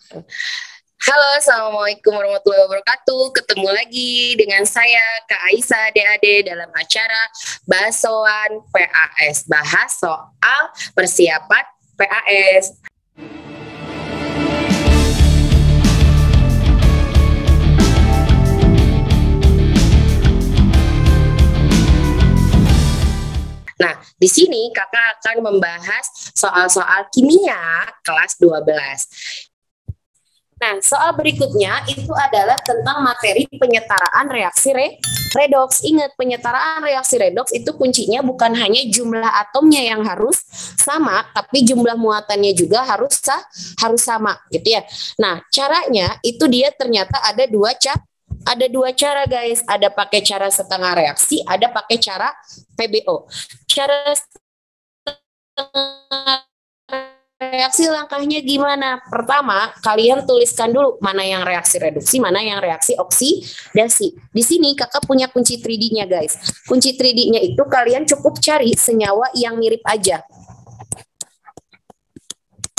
Halo, Assalamualaikum warahmatullahi wabarakatuh. Ketemu lagi dengan saya, Kak Aisyah DAD dalam acara Bahasoan PAS. Bahas soal persiapan PAS. Nah, di sini kakak akan membahas soal-soal kimia kelas 12. Nah, soal berikutnya itu adalah tentang materi penyetaraan reaksi redoks. Ingat, penyetaraan reaksi redoks itu kuncinya bukan hanya jumlah atomnya yang harus sama, tapi jumlah muatannya juga harus sama, gitu ya. Nah, caranya itu dia ternyata ada dua cara guys. Ada pakai cara setengah reaksi, ada pakai cara PBO. Cara setengah reaksi langkahnya gimana? Pertama, kalian tuliskan dulu mana yang reaksi reduksi, mana yang reaksi oksidasi. Di sini kakak punya kunci 3D-nya guys. Kunci 3D-nya itu kalian cukup cari senyawa yang mirip aja.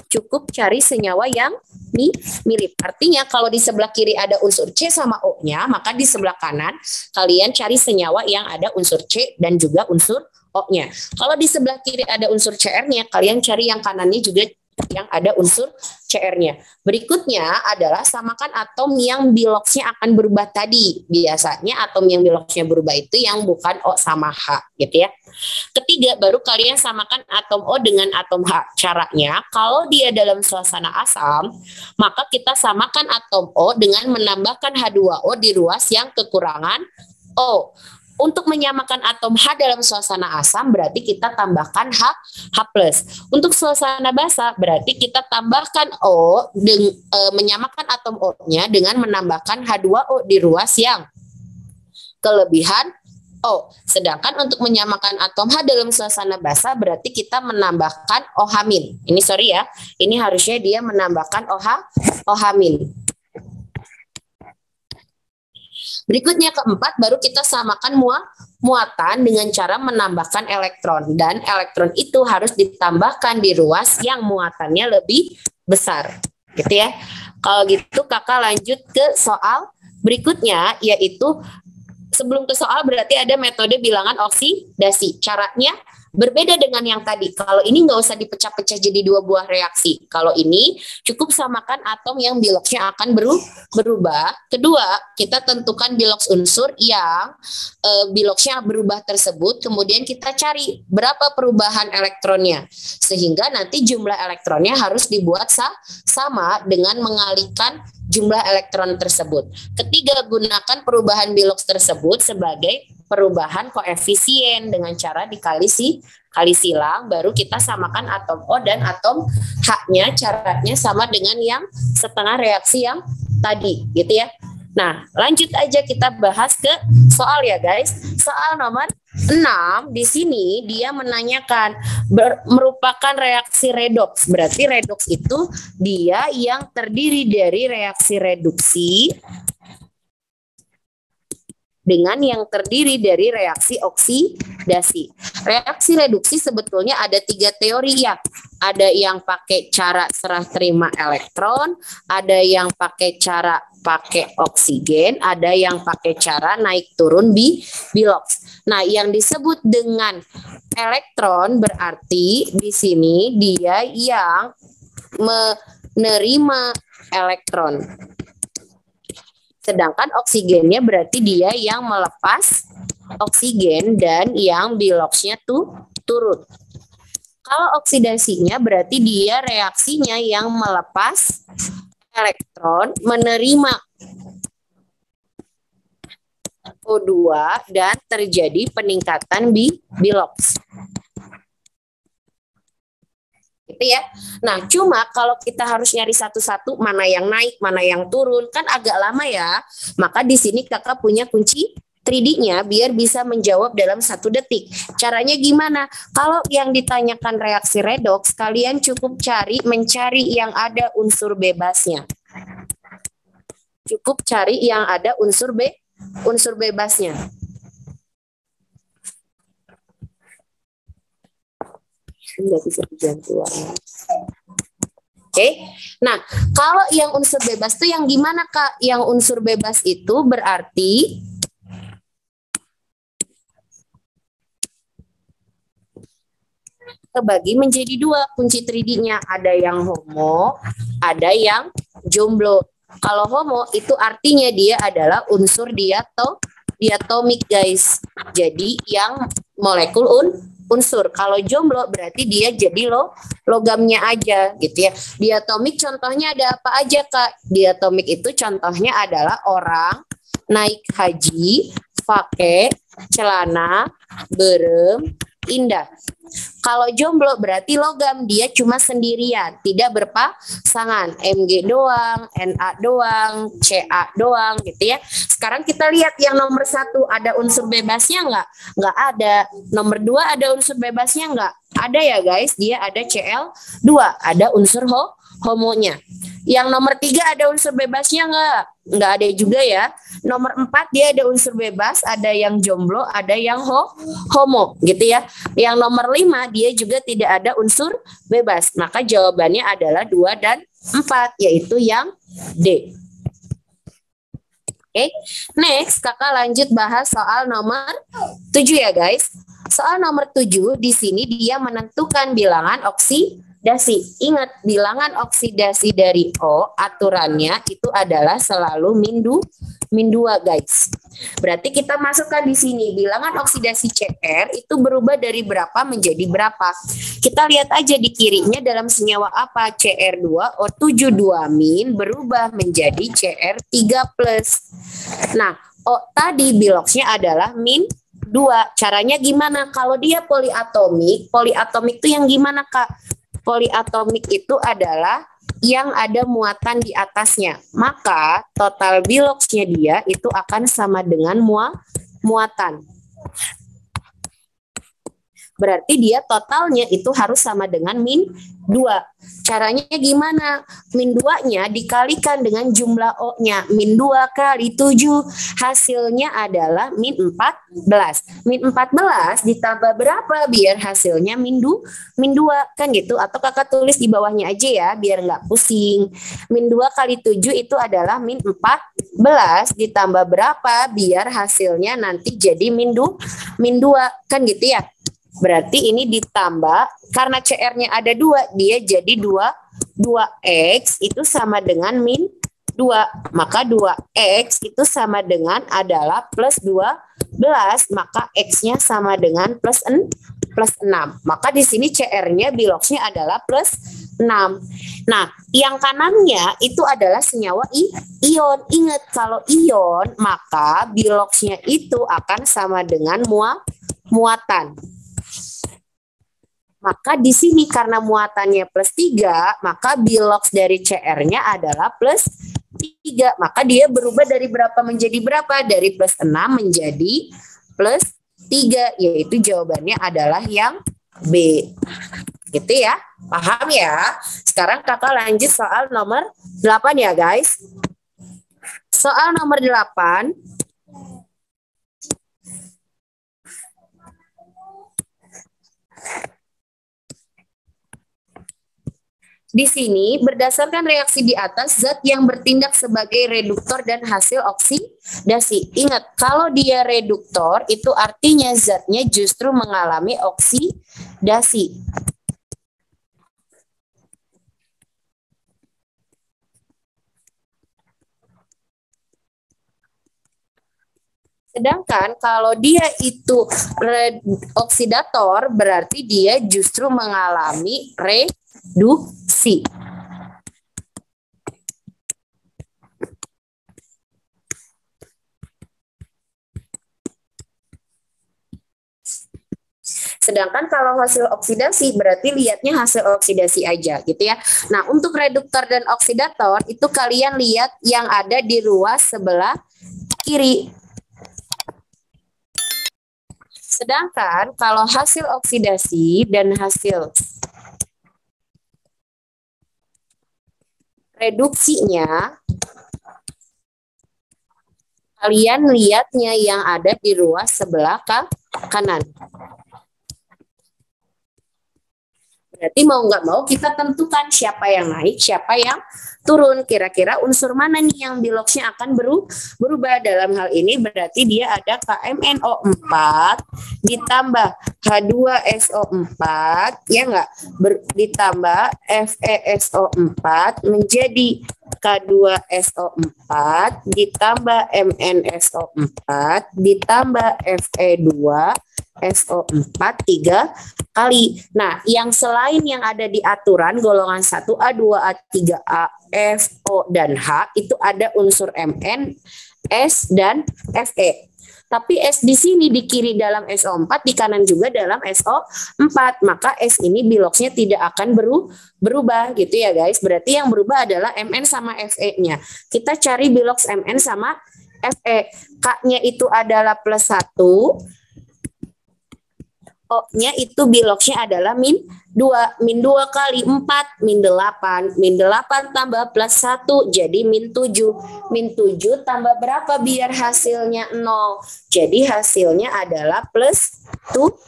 Cukup cari senyawa yang mirip. Artinya kalau di sebelah kiri ada unsur C sama O-nya, maka di sebelah kanan kalian cari senyawa yang ada unsur C dan juga unsur O-nya. Kalau di sebelah kiri ada unsur Cr-nya, kalian cari yang kanannya juga yang ada unsur Cr-nya. Berikutnya adalah samakan atom yang biloksnya akan berubah tadi. Biasanya atom yang biloksnya berubah itu yang bukan O sama H, gitu ya. Ketiga, baru kalian samakan atom O dengan atom H. Caranya, kalau dia dalam suasana asam, maka kita samakan atom O dengan menambahkan H2O di ruas yang kekurangan O. Untuk menyamakan atom H dalam suasana asam berarti kita tambahkan H+. Untuk suasana basa berarti kita tambahkan O menyamakan atom O-nya dengan menambahkan H2O di ruas yang kelebihan O. Sedangkan untuk menyamakan atom H dalam suasana basa berarti kita menambahkan OH-. Ini sorry ya, ini harusnya dia menambahkan OH-. Berikutnya keempat, baru kita samakan muatan dengan cara menambahkan elektron. Dan elektron itu harus ditambahkan di ruas yang muatannya lebih besar. Gitu ya. Kalau gitu kakak lanjut ke soal berikutnya, yaitu sebelum ke soal berarti ada metode bilangan oksidasi. Caranya berbeda dengan yang tadi. Kalau ini nggak usah dipecah-pecah jadi dua buah reaksi. Kalau ini cukup samakan atom yang biloksnya akan berubah. Kedua, kita tentukan biloks unsur yang biloksnya berubah tersebut. Kemudian kita cari berapa perubahan elektronnya. Sehingga nanti jumlah elektronnya harus dibuat sama dengan mengalihkan jumlah elektron tersebut. Ketiga, gunakan perubahan biloks tersebut sebagai perubahan koefisien dengan cara dikali silang, baru kita samakan atom O dan atom H-nya. Caranya sama dengan yang setengah reaksi yang tadi, gitu ya. Nah, lanjut aja kita bahas ke soal ya guys. Soal nomor 6 di sini dia menanyakan merupakan reaksi redoks. Berarti redoks itu dia yang terdiri dari reaksi reduksi dengan yang terdiri dari reaksi oksidasi. Reaksi reduksi sebetulnya ada 3 teori ya. Ada yang pakai cara serah terima elektron, ada yang pakai cara pakai oksigen, ada yang pakai cara naik turun biloks. Nah, yang disebut dengan elektron berarti di sini dia yang menerima elektron. Sedangkan oksigennya berarti dia yang melepas oksigen dan yang biloksnya turun. Kalau oksidasinya berarti dia reaksinya yang melepas elektron, menerima O2 dan terjadi peningkatan biloks. Gitu ya. Nah, cuma kalau kita harus nyari satu-satu mana yang naik, mana yang turun, kan agak lama ya. Maka di sini kakak punya kunci 3D-nya biar bisa menjawab dalam 1 detik. Caranya gimana? Kalau yang ditanyakan reaksi redoks, kalian cukup mencari yang ada unsur bebasnya. Cukup cari yang ada unsur bebasnya. Nggak bisa dijangkau. Oke. Nah, kalau yang unsur bebas itu yang gimana, Kak? Yang unsur bebas itu berarti kebagi menjadi dua kunci 3D-nya. Ada yang homo, ada yang jomblo. Kalau homo itu artinya dia adalah unsur diatomik, guys. Jadi yang molekul unsur. Kalau jomblo berarti dia jadi logamnya aja gitu ya. Diatomik contohnya ada apa aja, Kak? Diatomik itu contohnya adalah orang naik haji, pakai celana, berem, indah. Kalau jomblo berarti logam, dia cuma sendirian, tidak berpasangan. Mg doang, Na doang, Ca doang gitu ya. Sekarang kita lihat yang nomor 1 ada unsur bebasnya nggak? Nggak ada. Nomor 2 ada unsur bebasnya nggak? Ada ya guys, dia ada Cl2, ada unsur homonya. Yang nomor 3 ada unsur bebasnya nggak? Nggak ada juga ya. Nomor 4 dia ada unsur bebas, ada yang jomblo, ada yang homo gitu ya. Yang nomor 5 dia juga tidak ada unsur bebas. Maka jawabannya adalah 2 dan 4, yaitu yang D. Oke, next kakak lanjut bahas soal nomor 7 ya guys. Soal nomor 7 di sini dia menentukan bilangan oksidasi. Ingat, bilangan oksidasi dari O aturannya itu adalah selalu min 2 guys. Berarti kita masukkan di sini bilangan oksidasi Cr itu berubah dari berapa menjadi berapa. Kita lihat aja di kirinya dalam senyawa apa? Cr2O72- berubah menjadi Cr3+. Nah, O tadi biloksnya adalah min 2. Caranya gimana? Kalau dia poliatomik itu yang gimana, Kak? Poliatomik itu adalah yang ada muatan di atasnya. Maka total biloksnya dia itu akan sama dengan muatan. Berarti dia totalnya itu harus sama dengan min 2. Caranya gimana? Min 2-nya dikalikan dengan jumlah O-nya. Min 2 kali 7. Hasilnya adalah min 14. Min 14 ditambah berapa biar hasilnya min 2 kan gitu. Atau kakak tulis di bawahnya aja ya biar nggak pusing. Min 2 kali 7 itu adalah min 14 ditambah berapa biar hasilnya nanti jadi min 2 kan gitu ya. Berarti ini ditambah, karena CR-nya ada 2, dia jadi 2X itu sama dengan min 2. Maka 2X itu sama dengan adalah plus 12, maka X-nya sama dengan plus 6. Maka di sini CR-nya biloksnya adalah plus 6. Nah, yang kanannya itu adalah senyawa ion. Ingat, kalau ion, maka biloksnya itu akan sama dengan muatan. Maka di sini karena muatannya plus 3, maka biloks dari Cr-nya adalah plus 3. Maka dia berubah dari berapa menjadi berapa? Dari plus 6 menjadi plus 3, yaitu jawabannya adalah yang B. Gitu ya, paham ya? Sekarang kakak lanjut soal nomor 8 ya guys. Soal nomor 8. Di sini, berdasarkan reaksi di atas, zat yang bertindak sebagai reduktor dan hasil oksidasi. Ingat, kalau dia reduktor, itu artinya zatnya justru mengalami oksidasi. Sedangkan kalau dia itu oksidator, berarti dia justru mengalami reduksi. Sedangkan kalau hasil oksidasi berarti lihatnya hasil oksidasi aja gitu ya. Nah, untuk reduktor dan oksidator itu kalian lihat yang ada di ruas sebelah kiri. Sedangkan kalau hasil oksidasi dan hasil reduksinya, kalian lihatnya yang ada di ruas sebelah kanan. Berarti mau nggak mau kita tentukan siapa yang naik, siapa yang turun. Kira-kira unsur mana nih yang biloxnya akan berubah. Dalam hal ini berarti dia ada KMNO4 ditambah H2SO4, ya nggak? Ditambah FeSO4 menjadi K2SO4 ditambah MnSO4 ditambah Fe2SO4 3 kali. Nah, yang selain yang ada di aturan golongan 1A, 2A, 3A, F, O, dan H itu ada unsur Mn, S, dan Fe. Tapi S di sini di kiri dalam SO4, di kanan juga dalam SO4. Maka S ini biloxnya tidak akan berubah gitu ya guys. Berarti yang berubah adalah Mn sama Fe-nya. Kita cari bilox Mn sama Fe. K-nya itu adalah plus 1. O-nya itu biloxnya adalah min 2. Min 2 kali 4, min 8. Min 8 tambah plus 1, jadi min 7. Min 7 tambah berapa biar hasilnya 0? Jadi hasilnya adalah plus 7.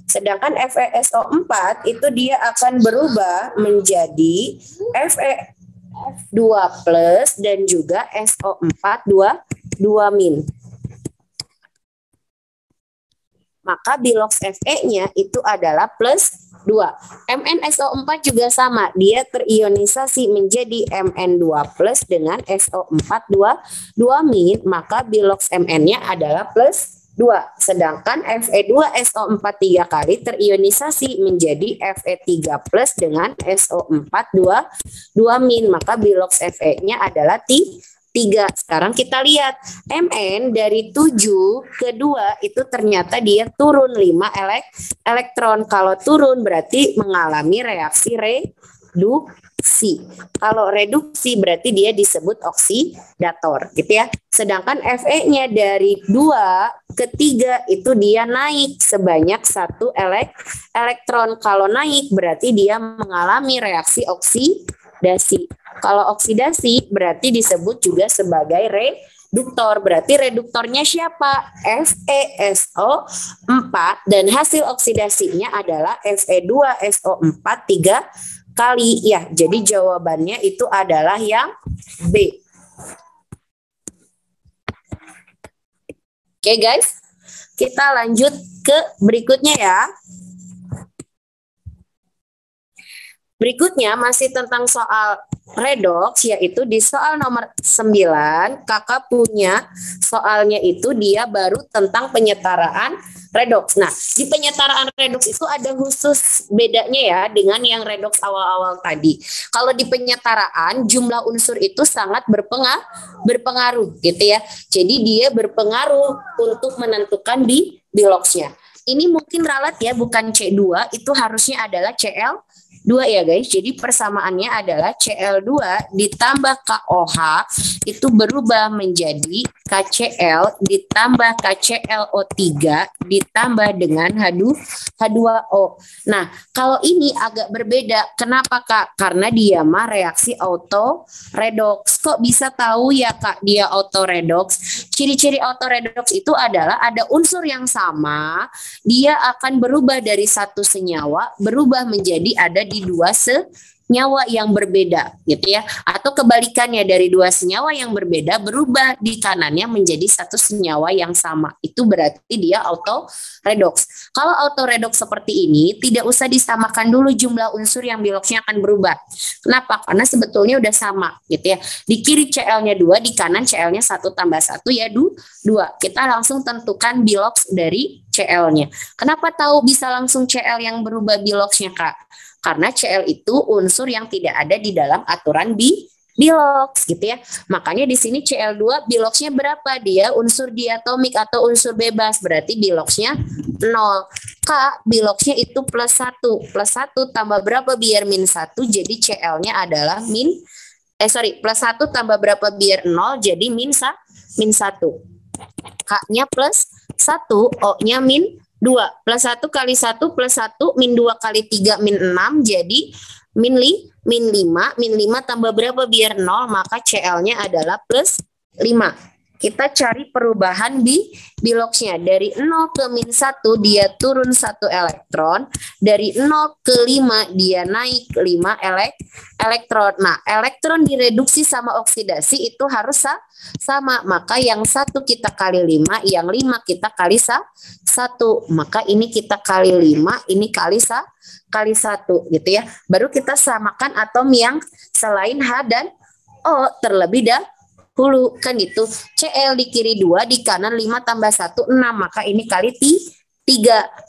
Sedangkan FeSO4 itu dia akan berubah menjadi Fe2 plus dan juga SO4 2 min. Maka bilox Fe-nya itu adalah plus 2. MnSO4 juga sama, dia terionisasi menjadi Mn2 plus dengan SO4 2 min, maka bilox Mn-nya adalah plus 2. Sedangkan Fe2SO4 3 kali terionisasi menjadi Fe3 plus dengan SO4 2 min, maka bilox Fe-nya adalah 3. Sekarang kita lihat Mn dari 7 ke 2 itu ternyata dia turun 5 elektron. Kalau turun berarti mengalami reaksi reduksi. Kalau reduksi berarti dia disebut oksidator gitu ya. Sedangkan Fe-nya dari 2 ke 3 itu dia naik sebanyak 1 elektron. Kalau naik berarti dia mengalami reaksi oksidasi. Kalau oksidasi berarti disebut juga sebagai reduktor. Berarti reduktornya siapa? FeSO4 dan hasil oksidasinya adalah Fe2SO4 3 kali. Ya, jadi jawabannya itu adalah yang B. Oke guys, kita lanjut ke berikutnya ya. Berikutnya masih tentang soal redox, yaitu di soal nomor 9, kakak punya soalnya itu dia baru tentang penyetaraan redox. Nah, di penyetaraan redox itu ada khusus bedanya ya dengan yang redox awal-awal tadi. Kalau di penyetaraan jumlah unsur itu sangat berpengaruh gitu ya. Jadi dia berpengaruh untuk menentukan biloxnya. Ini mungkin ralat ya, bukan C2, itu harusnya adalah Cl2 ya guys. Jadi persamaannya adalah Cl2 ditambah KOH itu berubah menjadi KCl ditambah KClO3 ditambah dengan H2O. Nah, kalau ini agak berbeda. Kenapa Kak? Karena dia mah reaksi auto redox. Kok bisa tahu ya Kak dia auto redox? Ciri-ciri auto redox itu adalah ada unsur yang sama, dia akan berubah dari satu senyawa berubah menjadi ada di dua senyawa yang berbeda gitu ya, atau kebalikannya dari dua senyawa yang berbeda berubah di kanannya menjadi satu senyawa yang sama. Itu berarti dia auto redox. Kalau auto redox seperti ini tidak usah disamakan dulu jumlah unsur yang biloxnya akan berubah. Kenapa? Karena sebetulnya udah sama gitu ya. Di kiri Cl-nya 2, di kanan Cl-nya 1 tambah 1 ya 2. Kita langsung tentukan bilox dari Cl-nya. Kenapa tahu bisa langsung Cl yang berubah biloxnya Kak? Karena Cl itu unsur yang tidak ada di dalam aturan bilox gitu ya. Makanya di sini Cl2 biloxnya berapa? Dia unsur diatomik atau unsur bebas, berarti biloxnya 0. K biloxnya itu plus 1. Plus 1 tambah berapa biar min 1? Jadi Cl-nya adalah plus 1 tambah berapa biar 0? Jadi min 1. K-nya plus 1, O-nya min 2. Plus 1 kali 1 plus 1, min 2 kali 3, min 6, jadi min 5. Min 5 tambah berapa biar 0, maka Cl-nya adalah plus 5. kita cari perubahan di logsnya. Dari 0 ke min 1 dia turun 1 elektron. Dari 0 ke 5 dia naik 5 elektron. Nah, elektron direduksi sama oksidasi itu harus sama. Maka yang 1 kita kali 5, yang 5 kita kali 1. Maka ini kita kali 5, ini kali 1 gitu ya. Baru kita samakan atom yang selain H dan O terlebih dahulu kan gitu. Cl di kiri 2, di kanan 5 tambah 1 6, maka ini kali 3.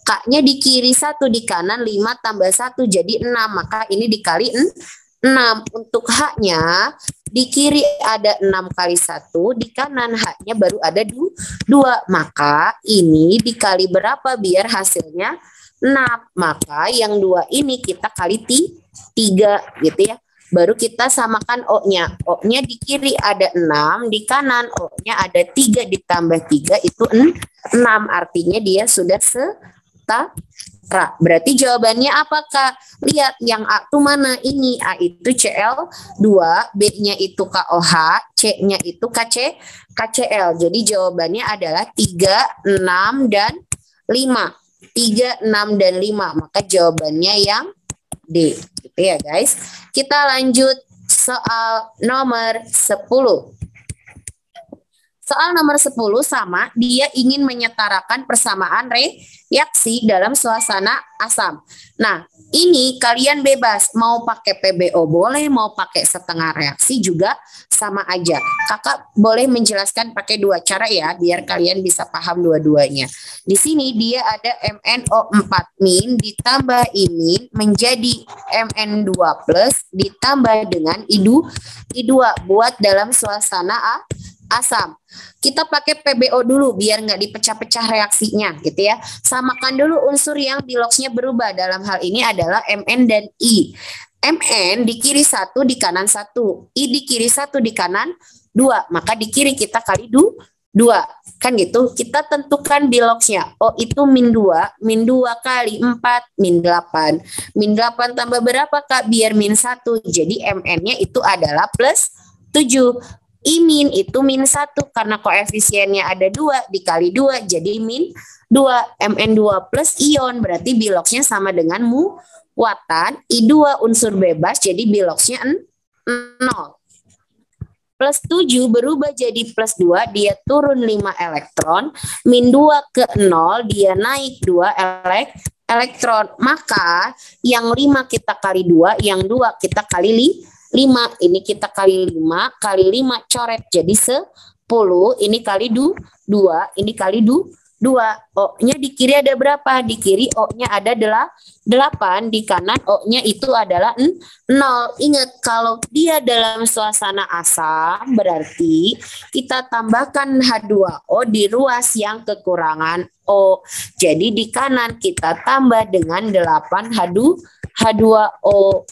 K-nya di kiri 1, di kanan 5 tambah 1 jadi 6, maka ini dikali 6. Untuk H-nya di kiri ada 6 kali 1, di kanan H-nya baru ada 2. Maka ini dikali berapa biar hasilnya 6. Maka yang 2 ini kita kali 3 gitu ya. Baru kita samakan O-nya. O-nya di kiri ada 6, di kanan O-nya ada 3 ditambah 3 itu 6. Artinya dia sudah setara. Berarti jawabannya apakah? Lihat yang A itu mana? Ini A itu Cl2, B-nya itu KOH, C-nya itu KCl. Jadi jawabannya adalah 3, 6, dan 5. 3, 6, dan 5. Maka jawabannya yang D. Gitu ya guys. Kita lanjut soal nomor 10. Soal nomor 10 sama, dia ingin menyetarakan persamaan reaksi dalam suasana asam. Nah, ini kalian bebas, mau pakai PBO boleh, mau pakai setengah reaksi juga sama aja. Kakak boleh menjelaskan pakai 2 cara ya, biar kalian bisa paham dua-duanya. Di sini dia ada MnO4- ditambah imin menjadi Mn2+ ditambah dengan I2 buat dalam suasana asam. Kita pakai PBO dulu biar nggak dipecah-pecah reaksinya gitu ya. Samakan dulu unsur yang di logsnya berubah. Dalam hal ini adalah Mn dan I. Mn di kiri 1, di kanan 1. I di kiri 1, di kanan 2. Maka di kiri kita kali 2. Kan gitu. Kita tentukan di logsnya. Oh itu min 2. Min 2 kali 4. Min 8. Min 8 tambah berapa Kak? Biar min 1. Jadi Mn-nya itu adalah plus 7. I-min itu min 1 karena koefisiennya ada 2 dikali 2 jadi min 2. Mn2 plus ion berarti biloxnya sama dengan muatan. I2 unsur bebas jadi biloxnya 0. Plus 7 berubah jadi plus 2, dia turun 5 elektron. Min 2 ke 0 dia naik 2 elektron. Maka yang 5 kita kali 2, yang 2 kita kali 5, ini kita kali 5, kali 5 coret jadi 10, ini kali 2, ini kali 2. O-nya di kiri ada berapa? Di kiri O-nya ada 8, di kanan O-nya itu adalah 0. Ingat kalau dia dalam suasana asam berarti kita tambahkan H2O di ruas yang kekurangan O. Jadi di kanan kita tambah dengan 8 H2O.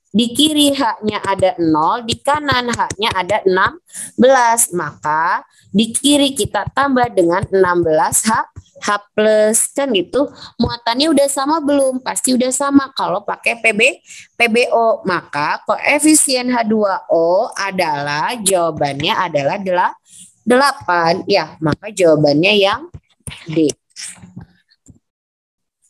Di kiri H-nya ada 0, di kanan H-nya ada 16. Maka di kiri kita tambah dengan 16 H plus. Kan gitu. Muatannya udah sama belum? Pasti udah sama kalau pakai PBO. Maka koefisien H2O adalah, jawabannya adalah 8. Ya, maka jawabannya yang D.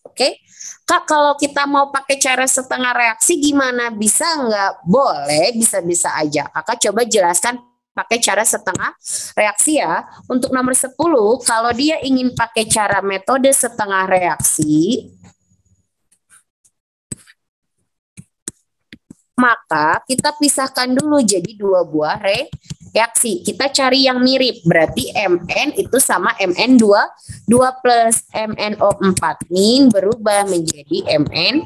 Oke. Kak, kalau kita mau pakai cara setengah reaksi gimana? Bisa nggak? Boleh, bisa-bisa aja. Kakak coba jelaskan pakai cara setengah reaksi ya. Untuk nomor 10, kalau dia ingin pakai cara metode setengah reaksi, maka kita pisahkan dulu jadi 2 buah reaksi. Kita cari yang mirip. Berarti Mn itu sama Mn2 plus. MnO4- berubah menjadi Mn2+.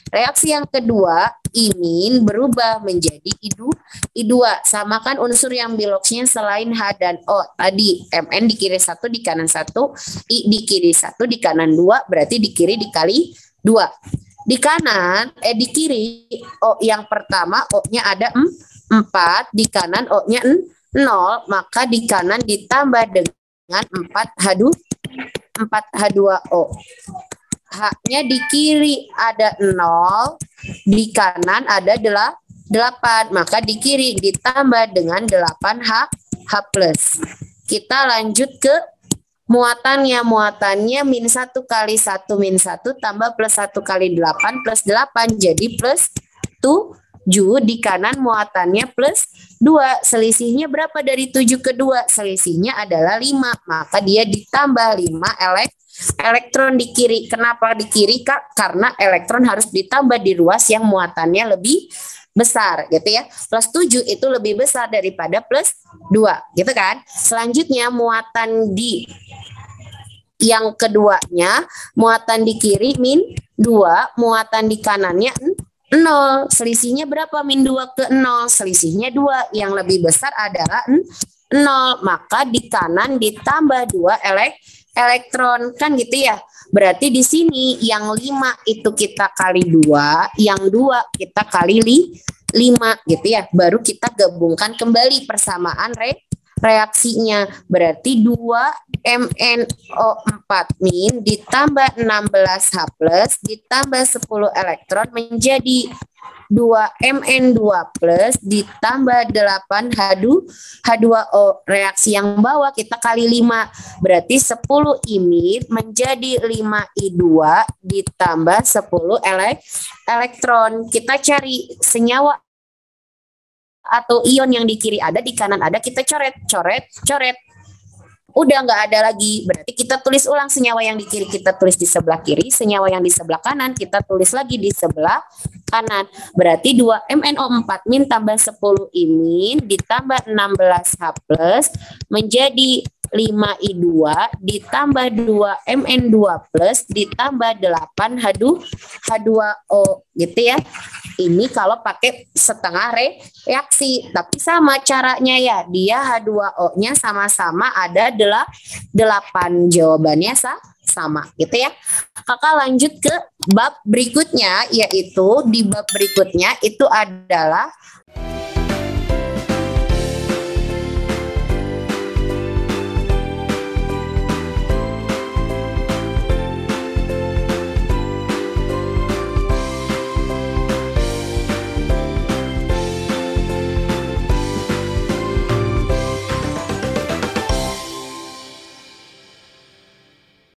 Reaksi yang kedua, I- berubah menjadi I2. Samakan unsur yang biloxnya selain H dan O. Tadi Mn di kiri 1, di kanan 1. I di kiri 1, di kanan 2. Berarti di kiri dikali 2. Di kanan, di kiri O yang pertama O-nya ada 4, di kanan O-nya 0, maka di kanan ditambah dengan 4H2O. H-nya di kiri ada 0, di kanan ada 8, maka di kiri ditambah dengan 8H H+. Kita lanjut ke muatannya. Muatannya min 1 kali 1 min 1 tambah plus 1 kali 8 plus 8. Jadi plus 7. Di kanan muatannya plus 2. Selisihnya berapa dari 7 ke 2? Selisihnya adalah 5. Maka dia ditambah 5 elektron di kiri. Kenapa di kiri, Kak? Karena elektron harus ditambah di ruas yang muatannya lebih besar gitu ya. Plus 7 itu lebih besar daripada plus 2 gitu kan. Selanjutnya muatan di yang keduanya, muatan di kiri min 2, muatan di kanannya 0. Selisihnya berapa? Min 2 ke 0. Selisihnya 2. Yang lebih besar adalah 0. Maka di kanan ditambah 2 elektron kan gitu ya. Berarti di sini yang 5 itu kita kali 2, yang 2 kita kali 5 gitu ya. Baru kita gabungkan kembali persamaan reaksinya. Berarti 2MnO4- ditambah 16H+ ditambah 10 elektron menjadi 2Mn2+ ditambah 8H2O. Reaksi yang bawah kita kali 5. Berarti 10 imir menjadi 5I2 ditambah 10 elektron. Kita cari senyawa atau ion yang di kiri ada, di kanan ada, kita coret. Udah nggak ada lagi. Berarti kita tulis ulang senyawa yang di kiri kita tulis di sebelah kiri, senyawa yang di sebelah kanan kita tulis lagi di sebelah kanan. Berarti 2MnO4- tambah 10 imin ditambah 16H+ menjadi 5I2 ditambah 2Mn2+ ditambah 8H2O gitu ya. Ini kalau pakai setengah reaksi, tapi sama caranya ya. Dia H2O-nya sama-sama ada 8. Jawabannya sama gitu ya. Kakak lanjut ke bab berikutnya, yaitu di bab berikutnya itu adalah